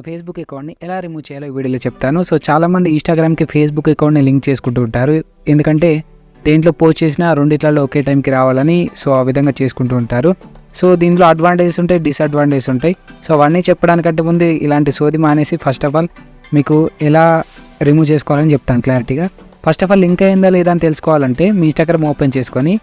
Facebook అకౌంట్ని ఎలా remove చేయాలో ఈ వీడియోలో చెప్తాను. సో చాలామంది ఇన్స్టాగ్రామ్కి ఫేస్బుక్ అకౌంట్ని లింక్ చేసుకుంటూ ఉంటారు. ఎందుకంటే దేంట్లో పోస్ట్ చేసినా రెండిట్లలో ఒకే టైంకి రావాలని సో ఆ విధంగా చేసుకుంటూ ఉంటారు. సో దీంట్లో అడ్వాంటేజెస్ ఉంటాయి, డిసడ్వాంటేజెస్ ఉంటాయి. సో అవన్నీ చెప్పడానికంటే ముందు ఇలాంటి సోది మానేసి ఫస్ట్ ఆఫ్ ఆల్ మీకు ఎలా రిమూవ్ చేసుకోవాలని చెప్తాను క్లారిటీగా. ఫస్ట్ ఆఫ్ ఆల్ లింక్ అయిందా లేదా అని తెలుసుకోవాలంటే మీ ఇన్స్టాగ్రామ్ ఓపెన్ చేసుకొని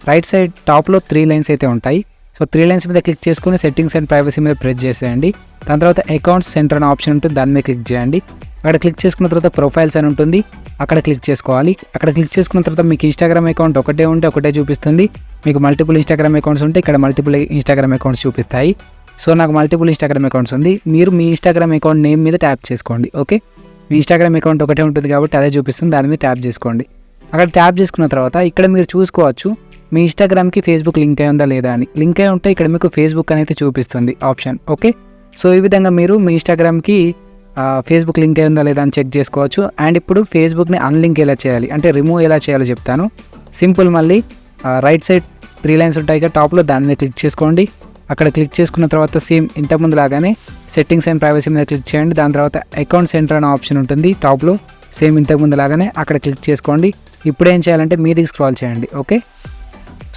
రైట్ సైడ్ టాప్లో 3 లైన్స్ అయితే ఉంటాయి. సో 3 లైన్స్ మీద క్లిక్ చేసుకుని సెట్టింగ్స్ అండ్ ప్రైవసీ మీద ప్రెస్ చేసేయండి. దాని తర్వాత అకౌంట్స్ సెంటర్ అనే ఆప్షన్ ఉంటుంది, దాని మీద క్లిక్ చేయండి. అక్కడ క్లిక్ చేసుకున్న తర్వాత ప్రొఫైల్స్ అని ఉంటుంది, అక్కడ క్లిక్ చేసుకోవాలి. అక్కడ క్లిక్ చేసుకున్న తర్వాత మీకు ఇన్స్టాగ్రామ్ అకౌంట్ ఒకటే ఉంటే ఒకటే చూపిస్తుంది. మీకు మల్టిపుల్ ఇన్స్టాగ్రామ్ అకౌంట్స్ ఉంటే ఇక్కడ మల్టిపుల్ ఇన్స్టాగ్రామ్ అకౌంట్స్ చూపిస్తాయి. సో నాకు మల్టిపుల్ ఇన్స్టాగ్రామ్ అకౌంట్స్ ఉంది. మీరు మీ ఇన్స్టాగ్రామ్ అకౌంట్ నేమ్ మీద ట్యాప్ చేసుకోండి. ఓకే, మీ ఇన్స్టాగ్రామ్ అకౌంట్ ఒకటే ఉంటుంది కాబట్టి అదే చూపిస్తుంది, దాని మీద ట్యాప్ చేసుకోండి. అక్కడ ట్యాప్ చేసుకున్న తర్వాత ఇక్కడ మీరు చూసుకోవచ్చు మీ ఇన్స్టాగ్రామ్కి ఫేస్బుక్ లింక్ అయి ఉందా లేదా అని. లింక్ అయి ఉంటే ఇక్కడ మీకు ఫేస్బుక్ అనేది చూపిస్తుంది ఆప్షన్. ఓకే, సో ఈ విధంగా మీరు మీ ఇన్స్టాగ్రామ్కి ఫేస్బుక్ లింక్ అయి ఉందా లేదా అని చెక్ చేసుకోవచ్చు. అండ్ ఇప్పుడు ఫేస్బుక్ని అన్లింక్ ఎలా చేయాలి అంటే రిమూవ్ ఎలా చేయాలో చెప్తాను. సింపుల్, మళ్ళీ రైట్ సైడ్ 3 లైన్స్ ఉంటాయి కదా టాప్లో, దాని మీద క్లిక్ చేసుకోండి. అక్కడ క్లిక్ చేసుకున్న తర్వాత సేమ్ ఇంతకుముందు లాగానే సెట్టింగ్స్ అండ్ ప్రైవసీ మీద క్లిక్ చేయండి. దాని తర్వాత అకౌంట్ సెంటర్ అనే ఆప్షన్ ఉంటుంది టాప్లో, సేమ్ ఇంతకుముందు లాగానే అక్కడ క్లిక్ చేసుకోండి. ఇప్పుడు ఏం చేయాలంటే మీదికి స్క్రాల్ చేయండి. ఓకే,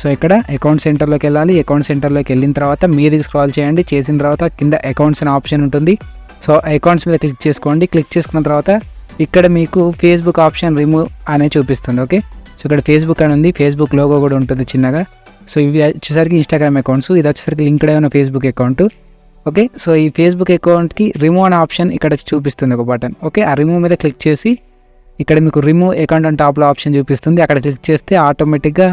సో ఇక్కడ అకౌంట్ సెంటర్లోకి వెళ్ళాలి. అకౌంట్ సెంటర్లోకి వెళ్ళిన తర్వాత మీదికి స్క్రాల్ చేయండి. చేసిన తర్వాత కింద అకౌంట్స్ అనే ఆప్షన్ ఉంటుంది. సో అకౌంట్స్ మీద క్లిక్ చేసుకోండి. క్లిక్ చేసుకున్న తర్వాత ఇక్కడ మీకు ఫేస్బుక్ ఆప్షన్ రిమూవ్ అనేది చూపిస్తుంది. ఓకే, సో ఇక్కడ ఫేస్బుక్ అని ఉంది, ఫేస్బుక్ లోగో కూడా ఉంటుంది చిన్నగా. సో ఇవి వచ్చేసరికి ఇన్స్టాగ్రామ్ అకౌంట్స్, ఇది వచ్చేసరికి లింక్డ్ అయిన ఫేస్బుక్ అకౌంట్. ఓకే, సో ఈ ఫేస్బుక్ అకౌంట్కి రిమూవ్ అనే ఆప్షన్ ఇక్కడ చూపిస్తుంది ఒక బటన్. ఓకే, ఆ రిమూవ్ మీద క్లిక్ చేసి ఇక్కడ మీకు రిమూవ్ అకౌంట్ అని టాప్లో ఆప్షన్ చూపిస్తుంది. అక్కడ క్లిక్ చేస్తే ఆటోమేటిక్గా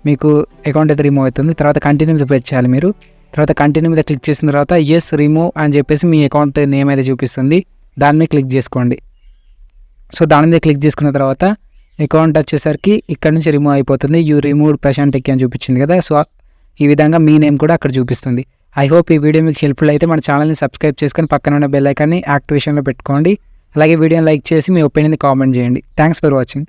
మీకు అకౌంట్ అయితే రిమూవ్ అవుతుంది. తర్వాత కంటిన్యూ మీద ప్రెస్ చేయాలి మీరు. తర్వాత కంటిన్యూ మీద క్లిక్ చేసిన తర్వాత ఎస్ రిమూవ్ అని చెప్పేసి మీ అకౌంట్ నేమ్ అయితే చూపిస్తుంది, దాని మీద క్లిక్ చేసుకోండి. సో దాని మీద క్లిక్ చేసుకున్న తర్వాత అకౌంట్ వచ్చేసరికి ఇక్కడ నుంచి రిమూవ్ అయిపోతుంది. యూ రిమూవ్ ప్రశాంత్ టెక్కి అని చూపించింది కదా, సో ఈ విధంగా మీ నేమ్ కూడా అక్కడ చూపిస్తుంది. ఐ హోప్ ఈ వీడియో మీకు హెల్ప్ఫుల్ అయితే మన ఛానల్ని సబ్స్క్రైబ్ చేసుకొని పక్కన ఉన్న బెల్ ఐకాన్ని యాక్టివేషన్లో పెట్టుకోండి. అలాగే వీడియోని లైక్ చేసి మీ ఒపీనియన్ని కామెంట్ చేయండి. Thanks for watching.